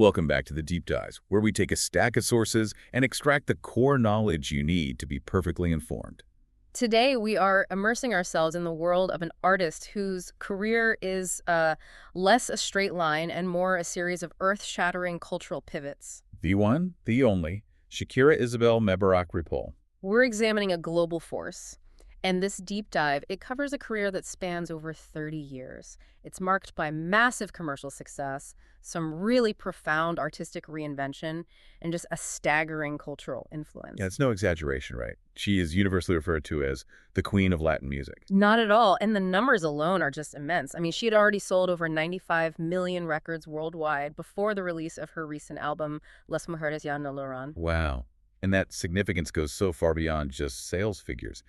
Welcome back to the Deep Dives, where we take a stack of sources and extract the core knowledge you need to be perfectly informed. Today, we are immersing ourselves in the world of an artist whose career is less a straight line and more a series of earth-shattering cultural pivots. The one, the only, Shakira Isabel Mebarak Ripoll. We're examining a global force, and this deep dive, it covers a career that spans over 30 years. It's marked by massive commercial success, some really profound artistic reinvention, and just a staggering cultural influence. Yeah, it's no exaggeration, right? She is universally referred to as the queen of Latin music. Not at all. And the numbers alone are just immense. I mean, she had already sold over 95 million records worldwide before the release of her recent album, Las Mujeres Ya no Lloran. Wow. And that significance goes so far beyond just sales figures.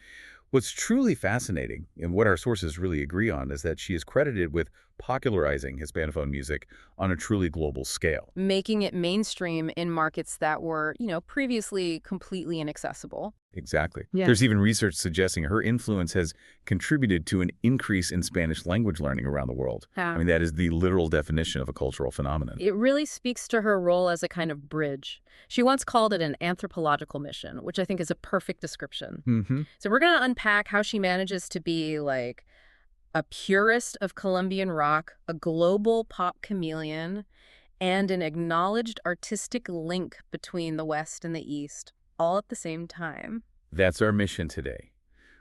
What's truly fascinating, and what our sources really agree on, is that she is credited with popularizing Hispanophone music on a truly global scale. Making it mainstream in markets that were, previously completely inaccessible. Exactly. Yeah. There's even research suggesting her influence has contributed to an increase in Spanish language learning around the world. Yeah. I mean, that is the literal definition of a cultural phenomenon. It really speaks to her role as a kind of bridge. She once called it an anthropological mission, which I think is a perfect description. Mm-hmm. So we're going to unpack how she manages to be like a purist of Colombian rock, a global pop chameleon, and an acknowledged artistic link between the West and the East, all at the same time. That's our mission today.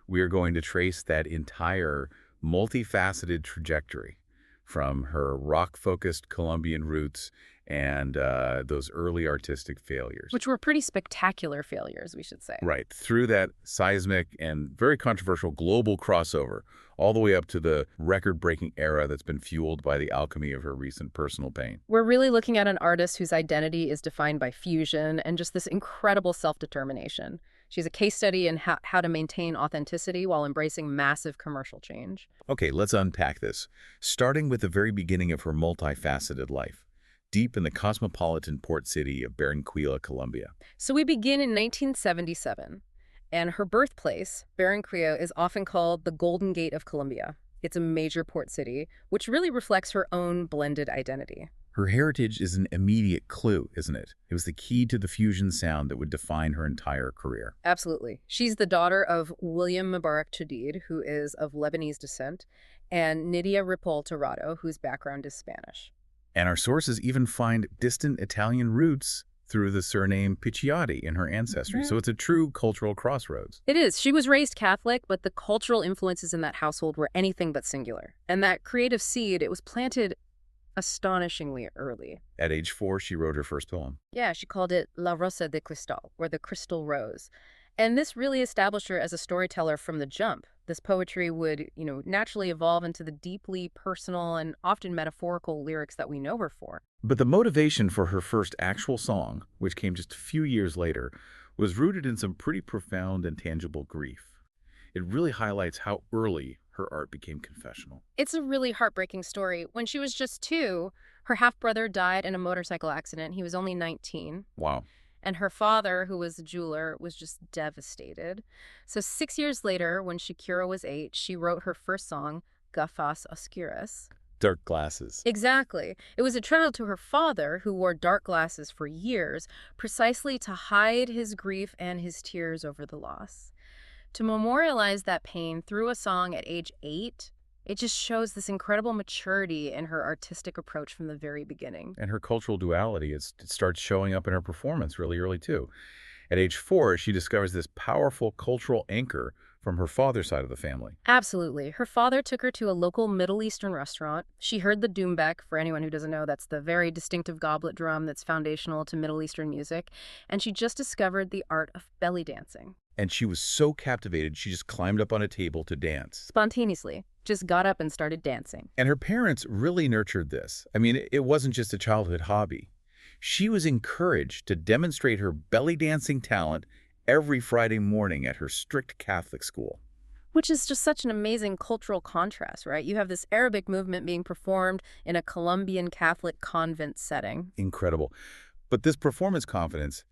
We are going to trace that entire multifaceted trajectory from her rock-focused Colombian roots and those early artistic failures. Which were pretty spectacular failures, we should say. Right, through that seismic and very controversial global crossover, all the way up to the record-breaking era that's been fueled by the alchemy of her recent personal pain. We're really looking at an artist whose identity is defined by fusion and just this incredible self-determination. She's a case study in how to maintain authenticity while embracing massive commercial change. Okay, let's unpack this, starting with the very beginning of her multifaceted life, deep in the cosmopolitan port city of Barranquilla, Colombia. So we begin in 1977, and her birthplace, Barranquilla, is often called the Golden Gate of Colombia. It's a major port city, which really reflects her own blended identity. Her heritage is an immediate clue, isn't it? It was the key to the fusion sound that would define her entire career. Absolutely. She's the daughter of William Mubarak Chedid, who is of Lebanese descent, and Nydia Ripoll Tirado, whose background is Spanish. And our sources even find distant Italian roots through the surname Picciotti in her ancestry. So it's a true cultural crossroads. It is. She was raised Catholic, but the cultural influences in that household were anything but singular. And that creative seed, it was planted astonishingly early. At age 4, she wrote her first poem. Yeah, she called it La Rosa de Cristal, or the Crystal Rose. And this really established her as a storyteller from the jump. This poetry would, naturally evolve into the deeply personal and often metaphorical lyrics that we know her for. But the motivation for her first actual song, which came just a few years later, was rooted in some pretty profound and tangible grief. It really highlights how early her art became confessional. It's a really heartbreaking story. When she was just 2, her half-brother died in a motorcycle accident. He was only 19. Wow. And her father, who was a jeweler, was just devastated. So 6 years later, when Shakira was 8, she wrote her first song, Gafas Oscuras. Dark glasses. Exactly. It was a tribute to her father, who wore dark glasses for years, precisely to hide his grief and his tears over the loss. To memorialize that pain through a song at age 8, it just shows this incredible maturity in her artistic approach from the very beginning. And her cultural duality, it starts showing up in her performance really early, too. At age 4, she discovers this powerful cultural anchor from her father's side of the family. Absolutely. Her father took her to a local Middle Eastern restaurant. She heard the doumbek. For anyone who doesn't know, that's the very distinctive goblet drum that's foundational to Middle Eastern music. And she just discovered the art of belly dancing. And she was so captivated, she just climbed up on a table to dance. Spontaneously. Just got up and started dancing. And her parents really nurtured this. I mean, it wasn't just a childhood hobby. She was encouraged to demonstrate her belly dancing talent every Friday morning at her strict Catholic school. Which is just such an amazing cultural contrast, right? You have this Arabic movement being performed in a Colombian Catholic convent setting. Incredible. But this performance confidence,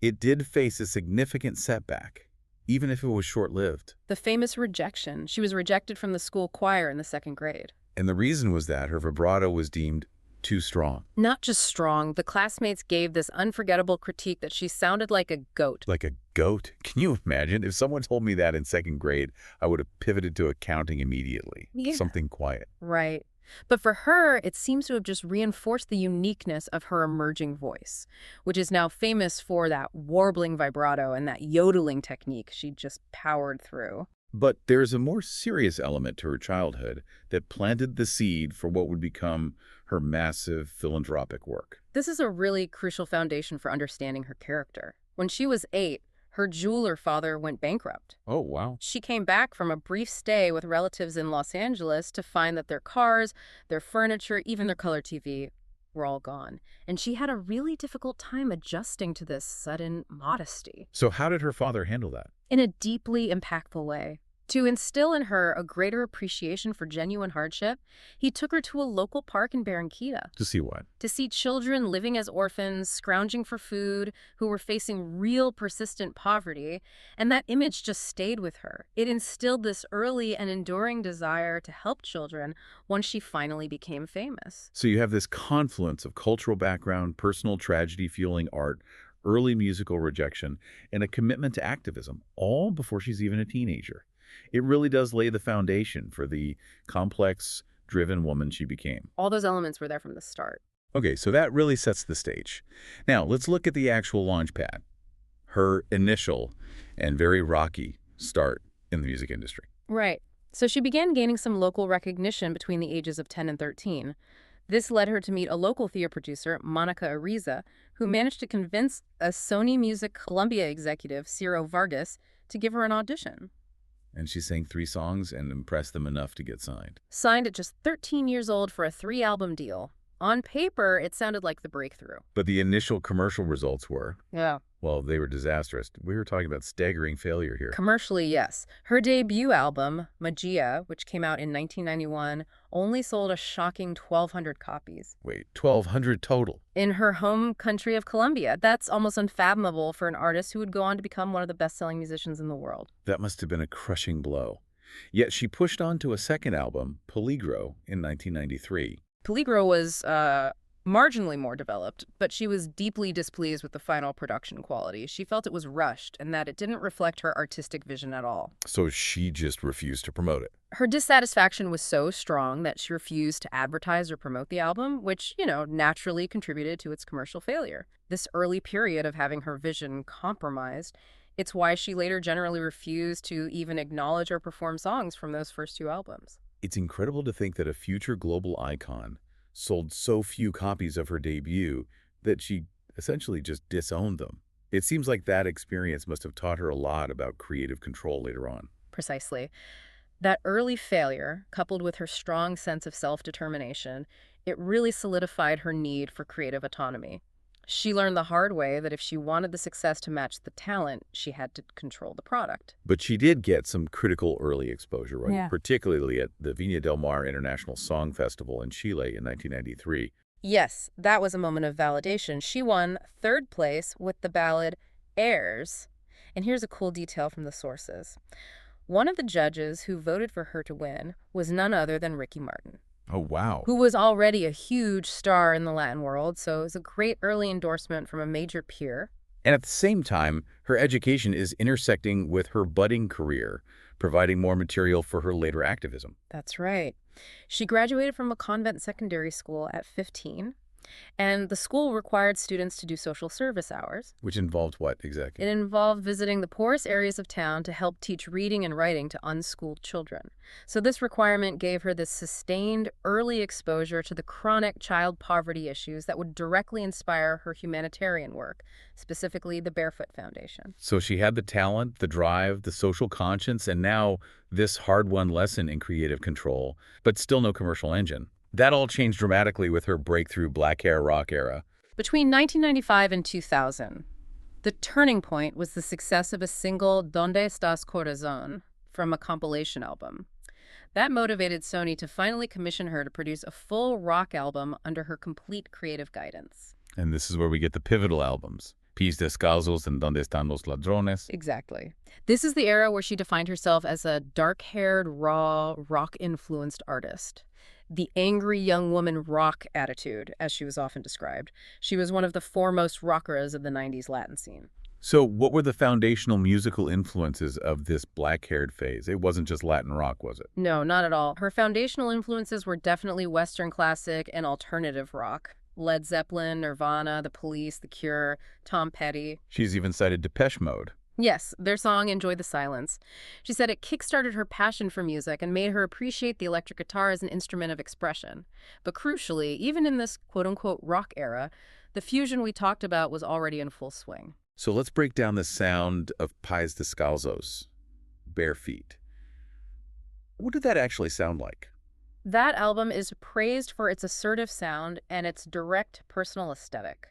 it did face a significant setback, even if it was short-lived. The famous rejection. She was rejected from the school choir in the 2nd grade. And the reason was that her vibrato was deemed too strong. Not just strong, the classmates gave this unforgettable critique that she sounded like a goat. Like a goat? Can you imagine? If someone told me that in second grade, I would have pivoted to accounting immediately. Yeah. Something quiet. Right. But for her, it seems to have just reinforced the uniqueness of her emerging voice, which is now famous for that warbling vibrato and that yodeling technique she just powered through. But there's a more serious element to her childhood that planted the seed for what would become her massive philanthropic work. This is a really crucial foundation for understanding her character. When she was 8, her jeweler father went bankrupt. Oh, wow. She came back from a brief stay with relatives in Los Angeles to find that their cars, their furniture, even their color TV were all gone. And she had a really difficult time adjusting to this sudden modesty. So how did her father handle that? In a deeply impactful way. To instill in her a greater appreciation for genuine hardship, he took her to a local park in Barranquilla. To see what? To see children living as orphans, scrounging for food, who were facing real persistent poverty, and that image just stayed with her. It instilled this early and enduring desire to help children once she finally became famous. So you have this confluence of cultural background, personal tragedy fueling art, early musical rejection, and a commitment to activism, all before she's even a teenager. It really does lay the foundation for the complex, driven woman she became. All those elements were there from the start. Okay, so that really sets the stage. Now, let's look at the actual launch pad. Her initial and very rocky start in the music industry. Right. So she began gaining some local recognition between the ages of 10 and 13. This led her to meet a local theater producer, Monica Ariza, who managed to convince a Sony Music Colombia executive, Ciro Vargas, to give her an audition. And she sang 3 songs and impressed them enough to get signed. Signed at just 13 years old for a 3-album deal. On paper, it sounded like the breakthrough. But the initial commercial results were, Yeah. well, they were disastrous. We were talking about staggering failure here. Commercially, yes. Her debut album, Magia, which came out in 1991, only sold a shocking 1,200 copies. Wait, 1,200 total? In her home country of Colombia. That's almost unfathomable for an artist who would go on to become one of the best-selling musicians in the world. That must have been a crushing blow. Yet she pushed on to a second album, Peligro, in 1993. Peligro was marginally more developed, but she was deeply displeased with the final production quality. She felt it was rushed and that it didn't reflect her artistic vision at all. So she just refused to promote it. Her dissatisfaction was so strong that she refused to advertise or promote the album, which, naturally contributed to its commercial failure. This early period of having her vision compromised, it's why she later generally refused to even acknowledge or perform songs from those first 2 albums. It's incredible to think that a future global icon sold so few copies of her debut that she essentially just disowned them. It seems like that experience must have taught her a lot about creative control later on. Precisely. That early failure, coupled with her strong sense of self-determination, it really solidified her need for creative autonomy. She learned the hard way that if she wanted the success to match the talent, she had to control the product. But she did get some critical early exposure, right? Yeah. Particularly at the Viña del Mar International Song Festival in Chile in 1993. Yes, that was a moment of validation. She won 3rd place with the ballad Airs. And here's a cool detail from the sources. One of the judges who voted for her to win was none other than Ricky Martin, Oh, wow. who was already a huge star in the Latin world, so it was a great early endorsement from a major peer. And at the same time, her education is intersecting with her budding career, providing more material for her later activism. That's right. She graduated from a convent secondary school at 15, and the school required students to do social service hours. Which involved what exactly? It involved visiting the poorest areas of town to help teach reading and writing to unschooled children. So this requirement gave her this sustained early exposure to the chronic child poverty issues that would directly inspire her humanitarian work, specifically the Barefoot Foundation. So she had the talent, the drive, the social conscience, and now this hard-won lesson in creative control, but still no commercial engine. That all changed dramatically with her breakthrough black hair rock era. Between 1995 and 2000, the turning point was the success of a single, Donde Estás Corazón, from a compilation album. That motivated Sony to finally commission her to produce a full rock album under her complete creative guidance. And this is where we get the pivotal albums, Pies Descalzos and Donde Están los Ladrones. Exactly. This is the era where she defined herself as a dark-haired, raw, rock-influenced artist. the angry young woman rock attitude, as she was often described. She was one of the foremost rockeras of the 90s Latin scene. So what were the foundational musical influences of this black-haired phase? It wasn't just Latin rock, was it? No, not at all. Her foundational influences were definitely Western classic and alternative rock. Led Zeppelin, Nirvana, The Police, The Cure, Tom Petty. She's even cited Depeche Mode. Yes, their song Enjoy the Silence. She said it kickstarted her passion for music and made her appreciate the electric guitar as an instrument of expression. But crucially, even in this quote-unquote rock era, the fusion we talked about was already in full swing. So let's break down the sound of Pais Descalzos, Bare Feet. What did that actually sound like? That album is praised for its assertive sound and its direct personal aesthetic.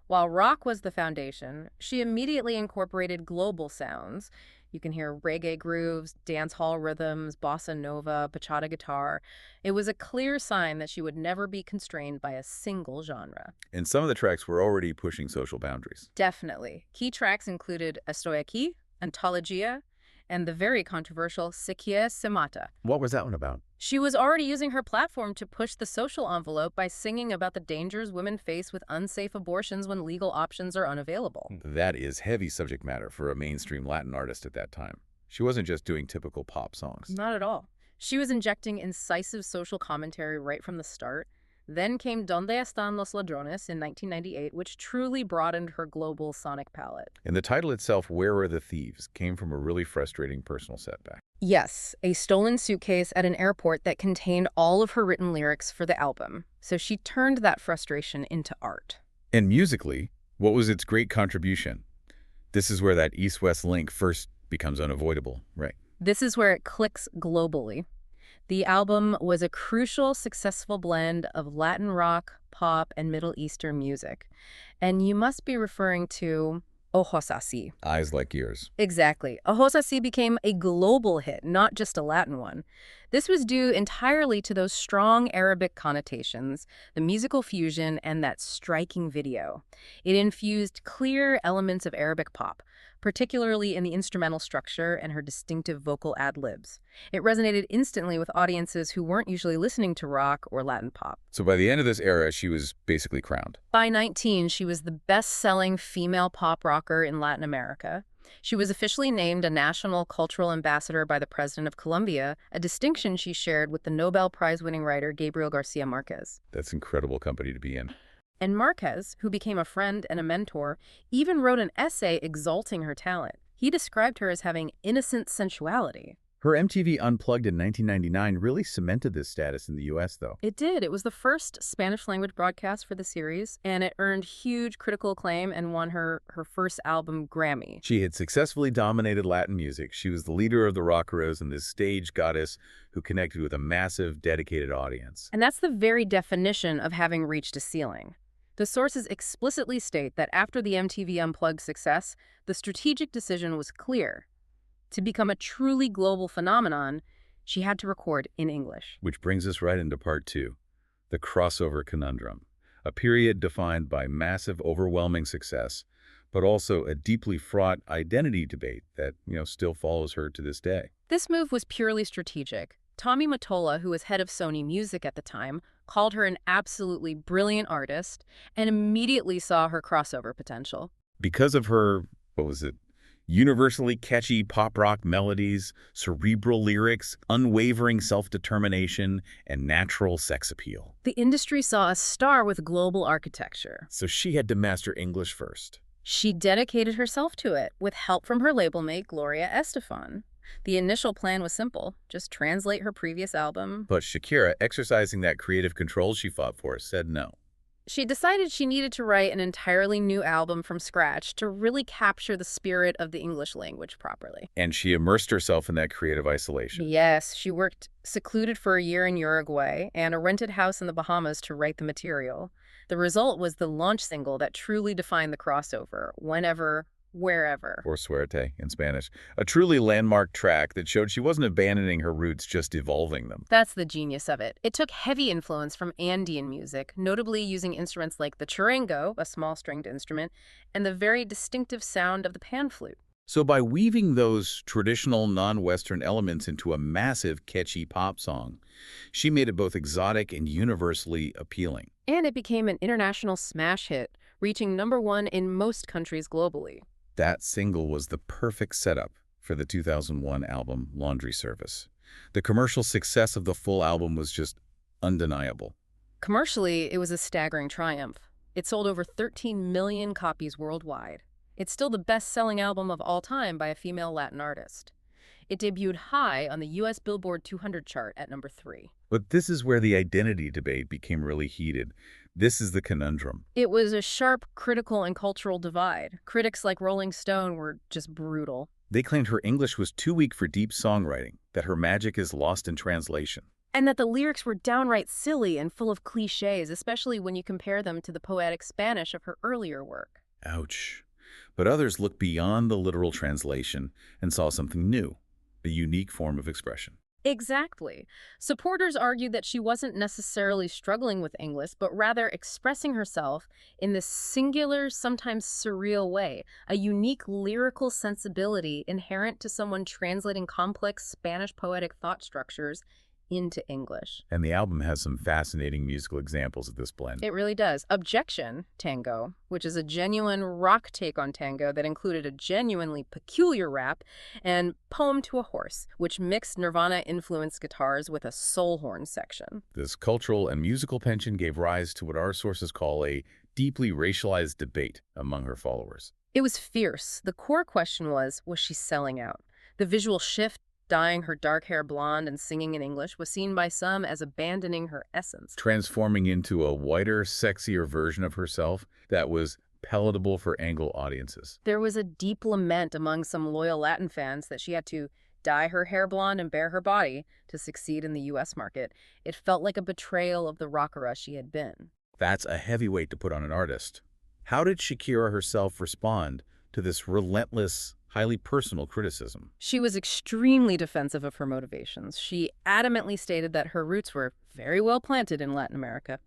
While rock was the foundation, she immediately incorporated global sounds. You can hear reggae grooves, dance hall rhythms, bossa nova, bachata guitar. It was a clear sign that she would never be constrained by a single genre. And some of the tracks were already pushing social boundaries. Definitely. Key tracks included Estoy Aquí, Antología, and the very controversial Si Quieres Se Mata. What was that one about? She was already using her platform to push the social envelope by singing about the dangers women face with unsafe abortions when legal options are unavailable. That is heavy subject matter for a mainstream Latin artist at that time. She wasn't just doing typical pop songs. Not at all. She was injecting incisive social commentary right from the start. Then came Donde Están los Ladrones in 1998, which truly broadened her global sonic palette. And the title itself, Where Are the Thieves, came from a really frustrating personal setback. Yes, a stolen suitcase at an airport that contained all of her written lyrics for the album. So she turned that frustration into art. And musically, what was its great contribution? This is where that East-West link first becomes unavoidable, right? This is where it clicks globally. The album was a crucial, successful blend of Latin rock, pop, and Middle Eastern music. And you must be referring to Ojos Así. Eyes Like Yours. Exactly. Ojos Así became a global hit, not just a Latin one. This was due entirely to those strong Arabic connotations, the musical fusion, and that striking video. It infused clear elements of Arabic pop, particularly in the instrumental structure and her distinctive vocal ad-libs. It resonated instantly with audiences who weren't usually listening to rock or Latin pop. So by the end of this era, she was basically crowned. By 19, she was the best-selling female pop rocker in Latin America. She was officially named a National Cultural Ambassador by the President of Colombia, a distinction she shared with the Nobel Prize-winning writer Gabriel Garcia Marquez. That's incredible company to be in. And Marquez, who became a friend and a mentor, even wrote an essay exalting her talent. He described her as having innocent sensuality. Her MTV Unplugged in 1999 really cemented this status in the U.S., though. It did. It was the first Spanish-language broadcast for the series, and it earned huge critical acclaim and won her first album Grammy. She had successfully dominated Latin music. She was the leader of the rockeros and this stage goddess who connected with a massive, dedicated audience. And that's the very definition of having reached a ceiling. The sources explicitly state that after the MTV Unplugged success, the strategic decision was clear. To become a truly global phenomenon, she had to record in English. Which brings us right into part two, the crossover conundrum, a period defined by massive, overwhelming success, but also a deeply fraught identity debate that, still follows her to this day. This move was purely strategic. Tommy Mottola, who was head of Sony Music at the time, called her an absolutely brilliant artist and immediately saw her crossover potential. Because of her, universally catchy pop rock melodies, cerebral lyrics, unwavering self-determination, and natural sex appeal. The industry saw a star with global architecture. So she had to master English first. She dedicated herself to it, with help from her label mate, Gloria Estefan. The initial plan was simple, just translate her previous album. But Shakira, exercising that creative control she fought for, said no. She decided she needed to write an entirely new album from scratch to really capture the spirit of the English language properly. And she immersed herself in that creative isolation. Yes, she worked secluded for a year in Uruguay and a rented house in the Bahamas to write the material. The result was the launch single that truly defined the crossover, Whenever, Wherever. Or Suerte in Spanish. A truly landmark track that showed she wasn't abandoning her roots, just evolving them. That's the genius of it. It took heavy influence from Andean music, notably using instruments like the charango, a small stringed instrument, and the very distinctive sound of the pan flute. So by weaving those traditional non-Western elements into a massive, catchy pop song, she made it both exotic and universally appealing. And it became an international smash hit, reaching #1 in most countries globally. That single was the perfect setup for the 2001 album Laundry Service. The commercial success of the full album was just undeniable. Commercially, it was a staggering triumph. It sold over 13 million copies worldwide. It's still the best-selling album of all time by a female Latin artist. It debuted high on the U.S. Billboard 200 chart at #3. But this is where the identity debate became really heated. This is the conundrum. It was a sharp critical and cultural divide. Critics like Rolling Stone were just brutal. They claimed her English was too weak for deep songwriting, that her magic is lost in translation. And that the lyrics were downright silly and full of cliches, especially when you compare them to the poetic Spanish of her earlier work. Ouch. But others looked beyond the literal translation and saw something new, a unique form of expression. Exactly. Supporters argued that she wasn't necessarily struggling with English, but rather expressing herself in this singular, sometimes surreal way, a unique lyrical sensibility inherent to someone translating complex Spanish poetic thought structures into English. And the album has some fascinating musical examples of this blend. It really does. Objection, Tango, which is a genuine rock take on tango that included a genuinely peculiar rap, and Poem to a Horse, which mixed Nirvana-influenced guitars with a soul horn section. This cultural and musical tension gave rise to what our sources call a deeply racialized debate among her followers. It was fierce. The core question was she selling out? The visual shift, dyeing her dark hair blonde and singing in English, was seen by some as abandoning her essence. Transforming into a whiter, sexier version of herself that was palatable for Anglo audiences. There was a deep lament among some loyal Latin fans that she had to dye her hair blonde and bare her body to succeed in the U.S. market. It felt like a betrayal of the rockera she had been. That's a heavy weight to put on an artist. How did Shakira herself respond to this relentless, highly personal criticism? She was extremely defensive of her motivations. She adamantly stated that her roots were very well planted in Latin America.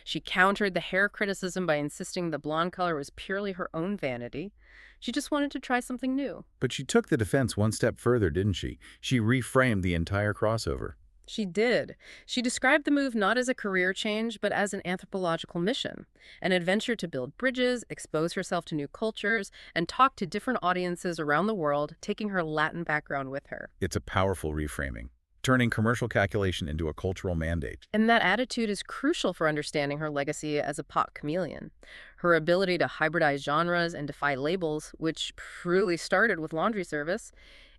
She countered the hair criticism by insisting the blonde color was purely her own vanity. She just wanted to try something new. But she took the defense one step further, didn't she? She reframed the entire crossover. She did. She described the move not as a career change, but as an anthropological mission, an adventure to build bridges, expose herself to new cultures, and talk to different audiences around the world, taking her Latin background with her. It's a powerful reframing, turning commercial calculation into a cultural mandate. And that attitude is crucial for understanding her legacy as a pop chameleon. Her ability to hybridize genres and defy labels, which truly started with Laundry Service,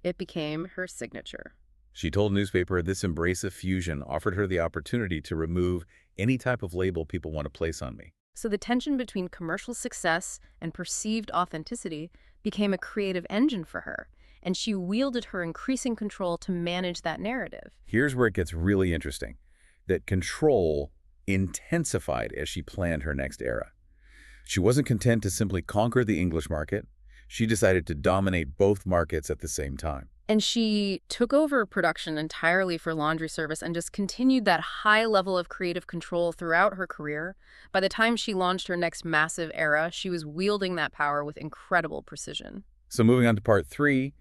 it became her signature. She told a newspaper this embrace of fusion offered her the opportunity to remove any type of label people want to place on me. So the tension between commercial success and perceived authenticity became a creative engine for her, and she wielded her increasing control to manage that narrative. Here's where it gets really interesting. That control intensified as she planned her next era. She wasn't content to simply conquer the English market. She decided to dominate both markets at the same time. And she took over production entirely for Laundry Service and just continued that high level of creative control throughout her career. By the time she launched her next massive era, she was wielding that power with incredible precision. So moving on to part 3,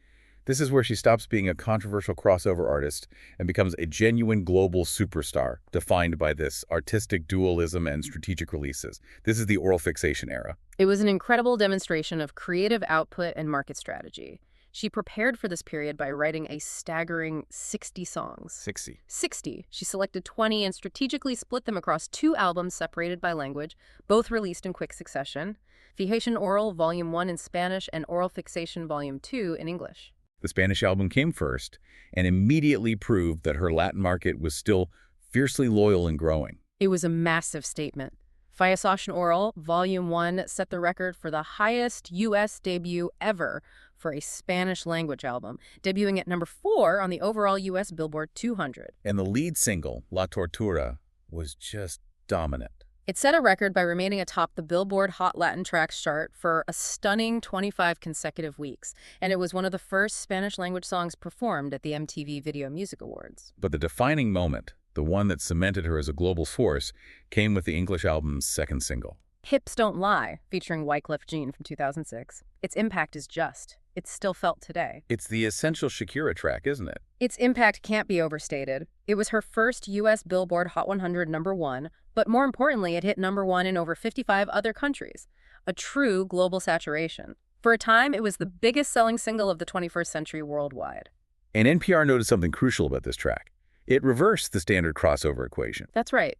this is where she stops being a controversial crossover artist and becomes a genuine global superstar, defined by this artistic dualism and strategic releases. This is the oral fixation era. It was an incredible demonstration of creative output and market strategy. She prepared for this period by writing a staggering 60 songs. 60. She selected 20 and strategically split them across 2 albums separated by language, both released in quick succession. Fijación Oral Volume 1 in Spanish and Oral Fixation Volume 2 in English. The Spanish album came first and immediately proved that her Latin market was still fiercely loyal and growing. It was a massive statement. Fijación Oral Volume 1 set the record for the highest U.S. debut ever for a Spanish-language album, debuting at #4 on the overall U.S. Billboard 200. And the lead single, La Tortura, was just dominant. It set a record by remaining atop the Billboard Hot Latin Tracks chart for a stunning 25 consecutive weeks, and it was one of the first Spanish-language songs performed at the MTV Video Music Awards. But the defining moment, the one that cemented her as a global force, came with the English album's second single. Hips Don't Lie, featuring Wyclef Jean from 2006. Its impact is just It's still felt today. It's the essential Shakira track, isn't it? Its impact can't be overstated. It was her first U.S. Billboard Hot 100 #1, but more importantly, it hit #1 in over 55 other countries. A true global saturation. For a time, it was the biggest-selling single of the 21st century worldwide. And NPR noticed something crucial about this track. It reversed the standard crossover equation. That's right.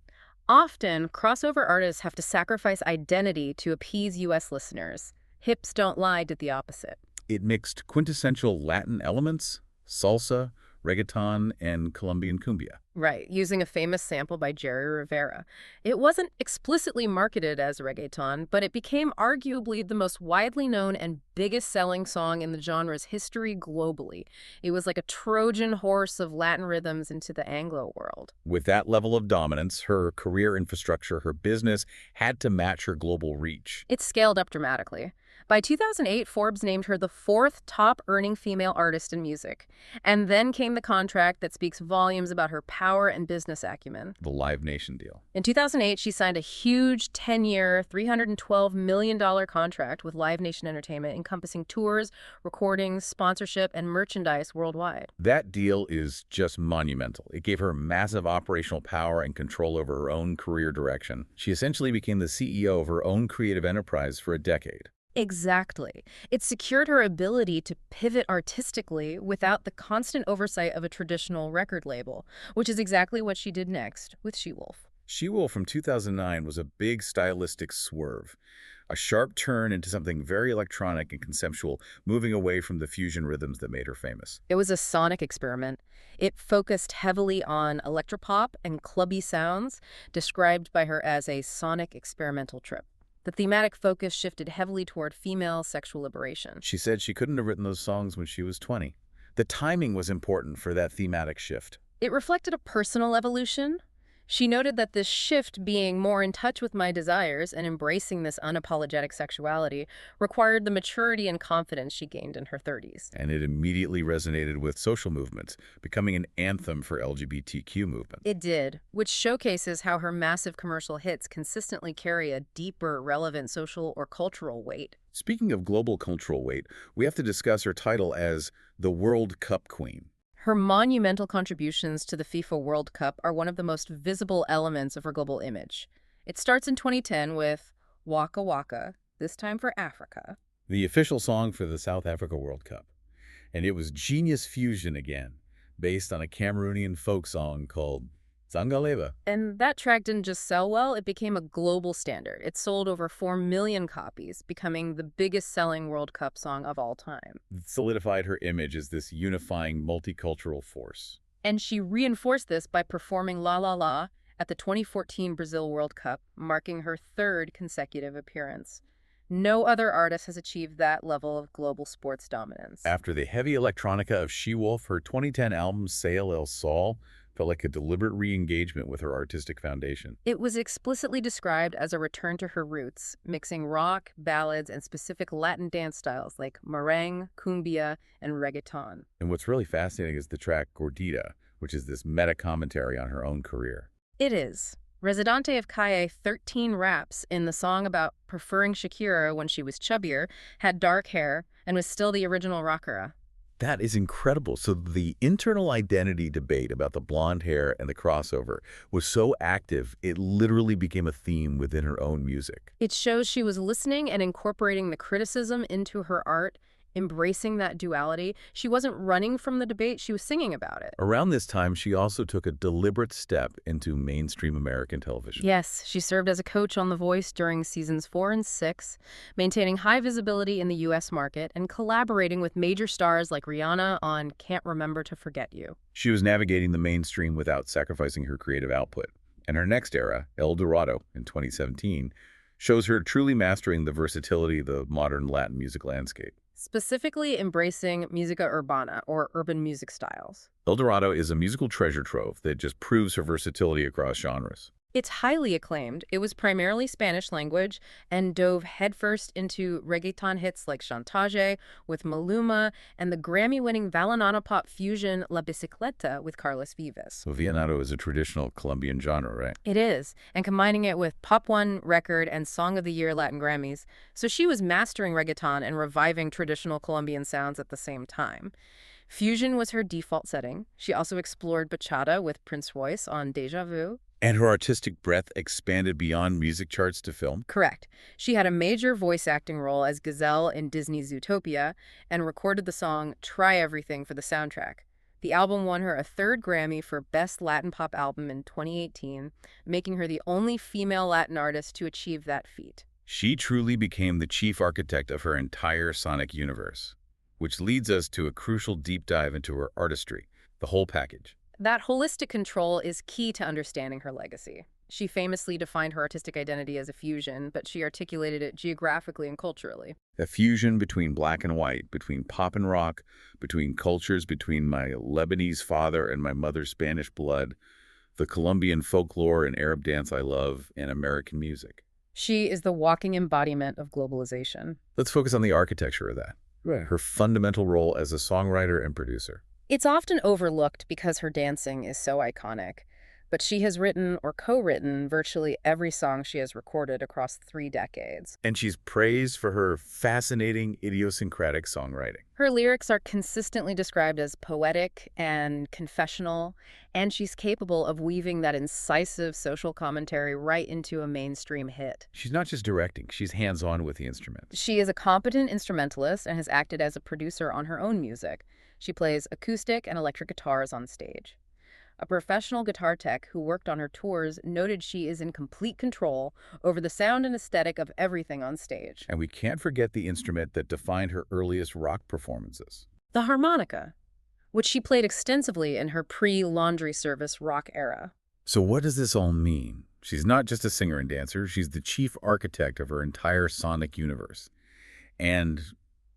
Often, crossover artists have to sacrifice identity to appease U.S. listeners. Hips Don't Lie did the opposite. It mixed quintessential Latin elements, salsa, reggaeton, and Colombian cumbia. Right, using a famous sample by Jerry Rivera. It wasn't explicitly marketed as reggaeton, but it became arguably the most widely known and biggest-selling song in the genre's history globally. It was like a Trojan horse of Latin rhythms into the Anglo world. With that level of dominance, her career infrastructure, her business, had to match her global reach. It scaled up dramatically. By 2008, Forbes named her the 4th top-earning female artist in music. And then came the contract that speaks volumes about her power and business acumen. The Live Nation deal. In 2008, she signed a huge 10-year, $312 million contract with Live Nation Entertainment, encompassing tours, recordings, sponsorship, and merchandise worldwide. That deal is just monumental. It gave her massive operational power and control over her own career direction. She essentially became the CEO of her own creative enterprise for a decade. Exactly. It secured her ability to pivot artistically without the constant oversight of a traditional record label, which is exactly what she did next with She-Wolf. She-Wolf from 2009 was a big stylistic swerve, a sharp turn into something very electronic and conceptual, moving away from the fusion rhythms that made her famous. It was a sonic experiment. It focused heavily on electropop and clubby sounds, described by her as a sonic experimental trip. The thematic focus shifted heavily toward female sexual liberation. She said she couldn't have written those songs when she was 20. The timing was important for that thematic shift. It reflected a personal evolution. She noted that this shift, being more in touch with my desires and embracing this unapologetic sexuality, required the maturity and confidence she gained in her 30s. And it immediately resonated with social movements, becoming an anthem for LGBTQ movement. It did, which showcases how her massive commercial hits consistently carry a deeper, relevant social or cultural weight. Speaking of global cultural weight, we have to discuss her title as the World Cup Queen. Her monumental contributions to the FIFA World Cup are one of the most visible elements of her global image. It starts in 2010 with Waka Waka, this time for Africa, The official song for the South Africa World Cup. And it was genius fusion again, based on a Cameroonian folk song called Zangaleva. And that track didn't just sell well, it became a global standard. It sold over 4 million copies, becoming the biggest-selling World Cup song of all time. It solidified her image as this unifying multicultural force. And she reinforced this by performing La La La at the 2014 Brazil World Cup, marking her 3rd consecutive appearance. No other artist has achieved that level of global sports dominance. After the heavy electronica of She-Wolf, her 2010 album Sail El Sol felt like a deliberate re-engagement with her artistic foundation. It was explicitly described as a return to her roots, mixing rock, ballads, and specific Latin dance styles like merengue, cumbia, and reggaeton. And what's really fascinating is the track Gordita, which is this meta-commentary on her own career. It is. Residente of Calle 13 raps in the song about preferring Shakira when she was chubbier, had dark hair, and was still the original rockera. That is incredible. So the internal identity debate about the blonde hair and the crossover was so active, it literally became a theme within her own music. It shows she was listening and incorporating the criticism into her art, embracing that duality. She wasn't running from the debate, she was singing about it. Around this time, she also took a deliberate step into mainstream American television. Yes, she served as a coach on The Voice during seasons 4 and 6, maintaining high visibility in the U.S. market and collaborating with major stars like Rihanna on Can't Remember to Forget You. She was navigating the mainstream without sacrificing her creative output. And her next era, El Dorado, in 2017, shows her truly mastering the versatility of the modern Latin music landscape. Specifically embracing musica urbana, or urban music styles. El Dorado is a musical treasure trove that just proves her versatility across genres. It's highly acclaimed. It was primarily Spanish language and dove headfirst into reggaeton hits like Chantage with Maluma and the Grammy-winning Vallenato pop fusion La Bicicleta with Carlos Vives. So Vallenato is a traditional Colombian genre, right? It is, and combining it with Pop One Record and Song of the Year Latin Grammys, so she was mastering reggaeton and reviving traditional Colombian sounds at the same time. Fusion was her default setting. She also explored bachata with Prince Royce on Deja Vu. And her artistic breadth expanded beyond music charts to film? Correct. She had a major voice acting role as Gazelle in Disney's Zootopia and recorded the song Try Everything for the soundtrack. The album won her a third Grammy for Best Latin Pop Album in 2018, making her the only female Latin artist to achieve that feat. She truly became the chief architect of her entire sonic universe, which leads us to a crucial deep dive into her artistry, the whole package. That holistic control is key to understanding her legacy. She famously defined her artistic identity as a fusion, but she articulated it geographically and culturally. A fusion between black and white, between pop and rock, between cultures, between my Lebanese father and my mother's Spanish blood, the Colombian folklore and Arab dance I love, and American music. She is the walking embodiment of globalization. Let's focus on the architecture of that. Right. Her fundamental role as a songwriter and producer. It's often overlooked because her dancing is so iconic, but she has written or co-written virtually every song she has recorded across 3 decades. And she's praised for her fascinating, idiosyncratic songwriting. Her lyrics are consistently described as poetic and confessional, and she's capable of weaving that incisive social commentary right into a mainstream hit. She's not just directing, she's hands-on with the instrument. She is a competent instrumentalist and has acted as a producer on her own music. She plays acoustic and electric guitars on stage. A professional guitar tech who worked on her tours noted she is in complete control over the sound and aesthetic of everything on stage. And we can't forget the instrument that defined her earliest rock performances. The harmonica, which she played extensively in her pre-laundry service rock era. So what does this all mean? She's not just a singer and dancer, she's the chief architect of her entire sonic universe. And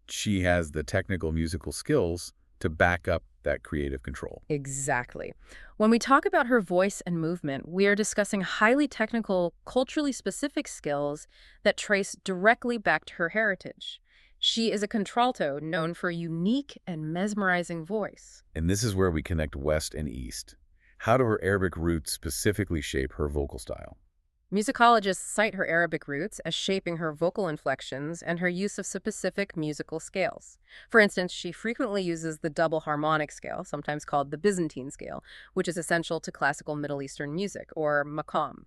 she has the technical musical skills to back up that creative control. Exactly. When we talk about her voice and movement, we are discussing highly technical, culturally specific skills that trace directly back to her heritage. She is a contralto known for a unique and mesmerizing voice. And this is where we connect West and East. How do her Arabic roots specifically shape her vocal style? Musicologists cite her Arabic roots as shaping her vocal inflections and her use of specific musical scales. For instance, she frequently uses the double harmonic scale, sometimes called the Byzantine scale, which is essential to classical Middle Eastern music, or maqam.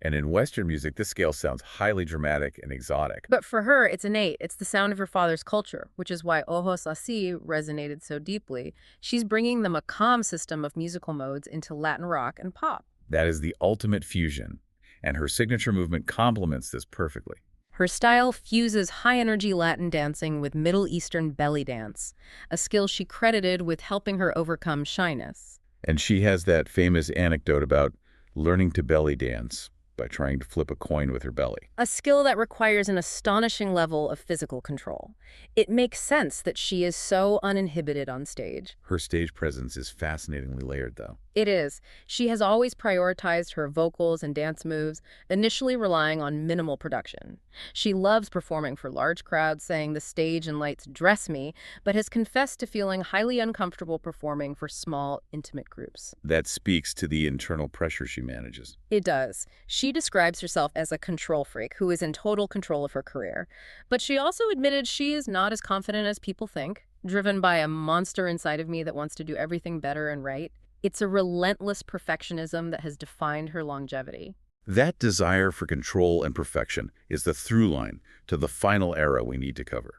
And in Western music, this scale sounds highly dramatic and exotic. But for her, it's innate. It's the sound of her father's culture, which is why Ojos Así resonated so deeply. She's bringing the maqam system of musical modes into Latin rock and pop. That is the ultimate fusion. And her signature movement complements this perfectly. Her style fuses high-energy Latin dancing with Middle Eastern belly dance, a skill she credited with helping her overcome shyness. And she has that famous anecdote about learning to belly dance by trying to flip a coin with her belly. A skill that requires an astonishing level of physical control. It makes sense that she is so uninhibited on stage. Her stage presence is fascinatingly layered, though. It is. She has always prioritized her vocals and dance moves, initially relying on minimal production. She loves performing for large crowds, saying the stage and lights dress me, but has confessed to feeling highly uncomfortable performing for small, intimate groups. That speaks to the internal pressure she manages. It does. She describes herself as a control freak who is in total control of her career. But she also admitted she is not as confident as people think, driven by a monster inside of me that wants to do everything better and right. It's a relentless perfectionism that has defined her longevity. That desire for control and perfection is the through line to the final era we need to cover.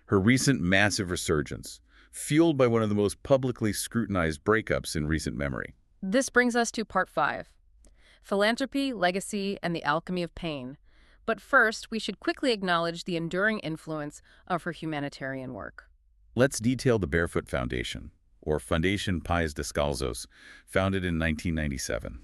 Her recent massive resurgence, fueled by one of the most publicly scrutinized breakups in recent memory. This brings us to part 5. Philanthropy, legacy, and the alchemy of pain. But first, we should quickly acknowledge the enduring influence of her humanitarian work. Let's detail the Barefoot Foundation, or Fundación Pies Descalzos, founded in 1997.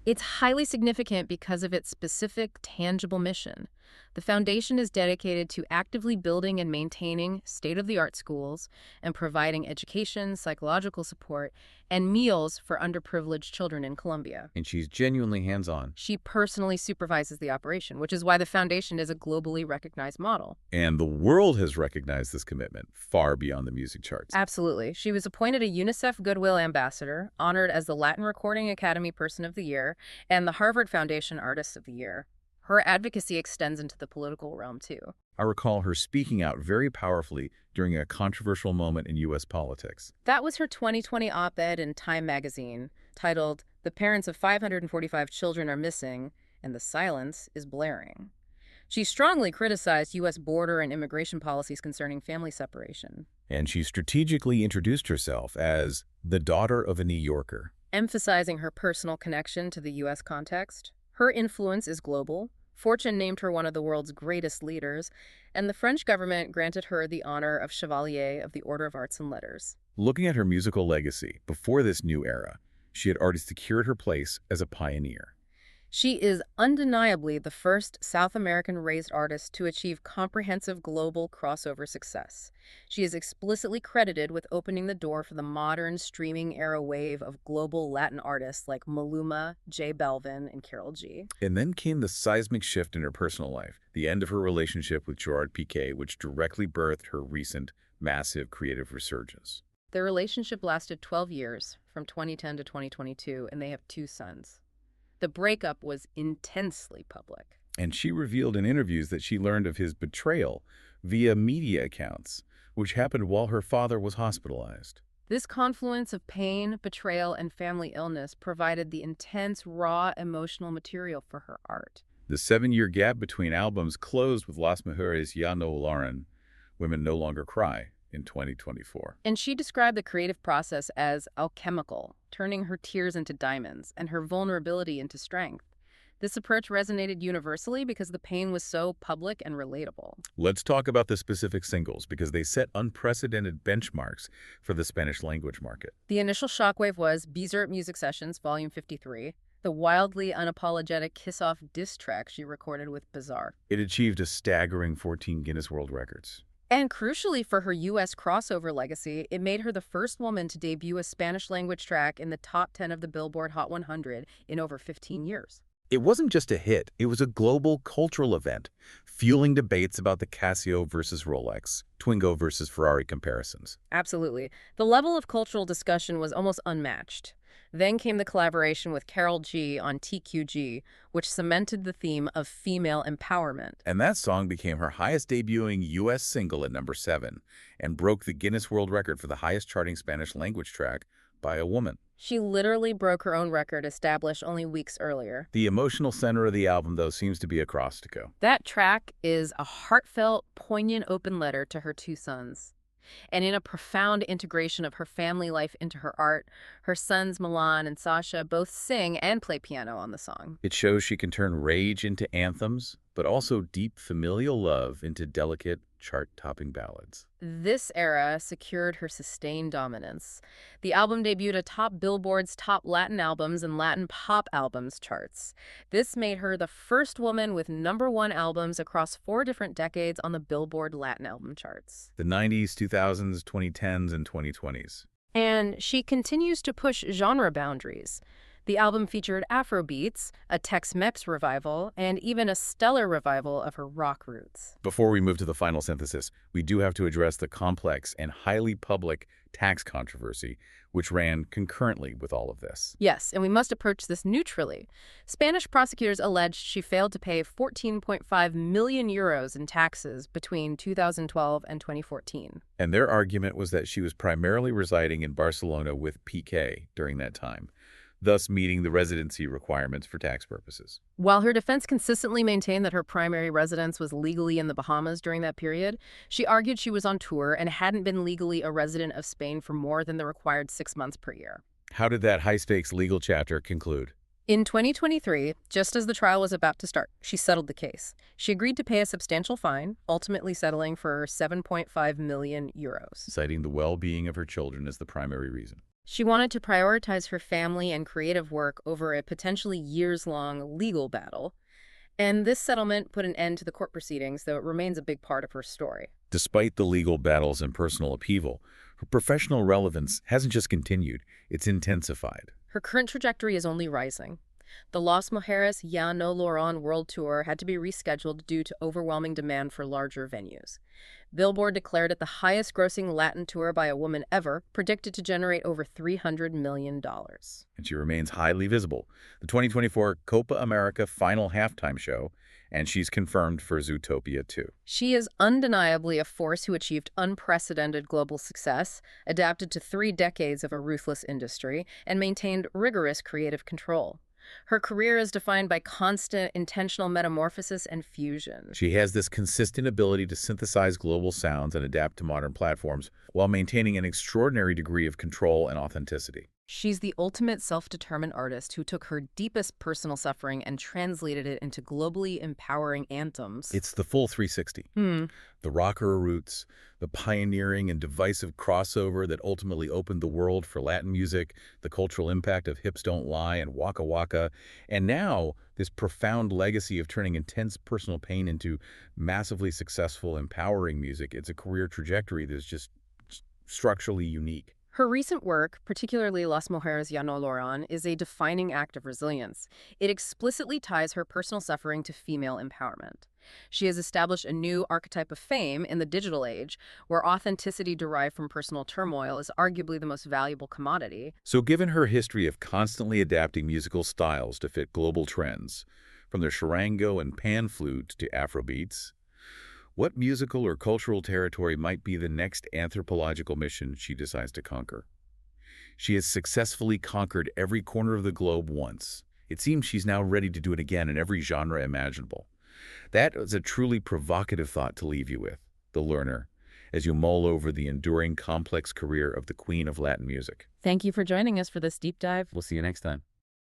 It's highly significant because of its specific, tangible mission. The foundation is dedicated to actively building and maintaining state-of-the-art schools and providing education, psychological support, and meals for underprivileged children in Colombia. And she's genuinely hands-on. She personally supervises the operation, which is why the foundation is a globally recognized model. And the world has recognized this commitment far beyond the music charts. Absolutely. She was appointed a UNICEF Goodwill Ambassador, honored as the Latin Recording Academy Person of the Year, and the Harvard Foundation Artist of the Year. Her advocacy extends into the political realm, too. I recall her speaking out very powerfully during a controversial moment in U.S. politics. That was her 2020 op-ed in Time magazine, titled, "The Parents of 545 Children Are Missing, and the Silence is Blaring." She strongly criticized U.S. border and immigration policies concerning family separation. And she strategically introduced herself as the daughter of a New Yorker, emphasizing her personal connection to the U.S. context. Her influence is global. Fortune named her one of the world's greatest leaders, and the French government granted her the honor of Chevalier of the Order of Arts and Letters. Looking at her musical legacy, before this new era, she had already secured her place as a pioneer. She is undeniably the first South American-raised artist to achieve comprehensive global crossover success. She is explicitly credited with opening the door for the modern streaming-era wave of global Latin artists like Maluma, J Balvin, and Karol G. And then came the seismic shift in her personal life, the end of her relationship with Gerard Piqué, which directly birthed her recent, massive creative resurgence. Their relationship lasted 12 years, from 2010 to 2022, and they have 2 sons. The breakup was intensely public. And she revealed in interviews that she learned of his betrayal via media accounts, which happened while her father was hospitalized. This confluence of pain, betrayal, and family illness provided the intense, raw, emotional material for her art. The 7-year gap between albums closed with Las Mujeres Ya No Lloran, Women No Longer Cry, in 2024. And she described the creative process as alchemical, turning her tears into diamonds and her vulnerability into strength. This approach resonated universally because the pain was so public and relatable. Let's talk about the specific singles because they set unprecedented benchmarks for the Spanish language market. The initial shockwave was Bizarre Music Sessions, Volume 53, the wildly unapologetic kiss-off diss track she recorded with Bizarre. It achieved a staggering 14 Guinness World Records. And crucially for her U.S. crossover legacy, it made her the first woman to debut a Spanish-language track in the top 10 of the Billboard Hot 100 in over 15 years. It wasn't just a hit, it was a global cultural event, fueling debates about the Casio versus Rolex, Twingo versus Ferrari comparisons. Absolutely. The level of cultural discussion was almost unmatched. Then came the collaboration with Karol G on TQG, which cemented the theme of female empowerment. And that song became her highest debuting U.S. single at number 7 and broke the Guinness World Record for the highest charting Spanish language track by a woman. She literally broke her own record established only weeks earlier. The emotional center of the album, though, seems to be Acrostico. That track is a heartfelt, poignant open letter to her 2 sons. And in a profound integration of her family life into her art, her sons Milan and Sasha both sing and play piano on the song. It shows she can turn rage into anthems, but also deep familial love into delicate, chart-topping ballads. This era secured her sustained dominance. The album debuted atop Billboard's top Latin albums and Latin pop albums charts. This made her the first woman with #1 albums across 4 different decades on the Billboard Latin album charts. The 90s, 2000s, 2010s, and 2020s. And she continues to push genre boundaries. The album featured Afrobeats, a Tex-Mex revival, and even a stellar revival of her rock roots. Before we move to the final synthesis, we do have to address the complex and highly public tax controversy, which ran concurrently with all of this. Yes, and we must approach this neutrally. Spanish prosecutors alleged she failed to pay 14.5 million euros in taxes between 2012 and 2014. And their argument was that she was primarily residing in Barcelona with Piqué during that time, thus meeting the residency requirements for tax purposes. While her defense consistently maintained that her primary residence was legally in the Bahamas during that period, she argued she was on tour and hadn't been legally a resident of Spain for more than the required 6 months per year. How did that high-stakes legal chapter conclude? In 2023, just as the trial was about to start, she settled the case. She agreed to pay a substantial fine, ultimately settling for 7.5 million euros. Citing the well-being of her children as the primary reason. She wanted to prioritize her family and creative work over a potentially years-long legal battle. And this settlement put an end to the court proceedings, though it remains a big part of her story. Despite the legal battles and personal upheaval, her professional relevance hasn't just continued, it's intensified. Her current trajectory is only rising. The Las Mujeres Ya No Lloran World Tour had to be rescheduled due to overwhelming demand for larger venues. Billboard declared it the highest-grossing Latin tour by a woman ever, predicted to generate over $300 million. And she remains highly visible. The 2024 Copa America final halftime show, and she's confirmed for Zootopia too. She is undeniably a force who achieved unprecedented global success, adapted to 3 decades of a ruthless industry, and maintained rigorous creative control. Her career is defined by constant, intentional metamorphosis and fusion. She has this consistent ability to synthesize global sounds and adapt to modern platforms while maintaining an extraordinary degree of control and authenticity. She's the ultimate self-determined artist who took her deepest personal suffering and translated it into globally empowering anthems. It's the full 360. The rocker roots, the pioneering and divisive crossover that ultimately opened the world for Latin music, the cultural impact of Hips Don't Lie and Waka Waka, and now this profound legacy of turning intense personal pain into massively successful, empowering music. It's a career trajectory that's just structurally unique. Her recent work, particularly Las Mujeres Ya No Lloran, is a defining act of resilience. It explicitly ties her personal suffering to female empowerment. She has established a new archetype of fame in the digital age, where authenticity derived from personal turmoil is arguably the most valuable commodity. So given her history of constantly adapting musical styles to fit global trends, from the charango and pan flute to Afrobeats, what musical or cultural territory might be the next anthropological mission she decides to conquer? She has successfully conquered every corner of the globe once. It seems she's now ready to do it again in every genre imaginable. That is a truly provocative thought to leave you with, the learner, as you mull over the enduring, complex career of the Queen of Latin music. Thank you for joining us for this deep dive. We'll see you next time.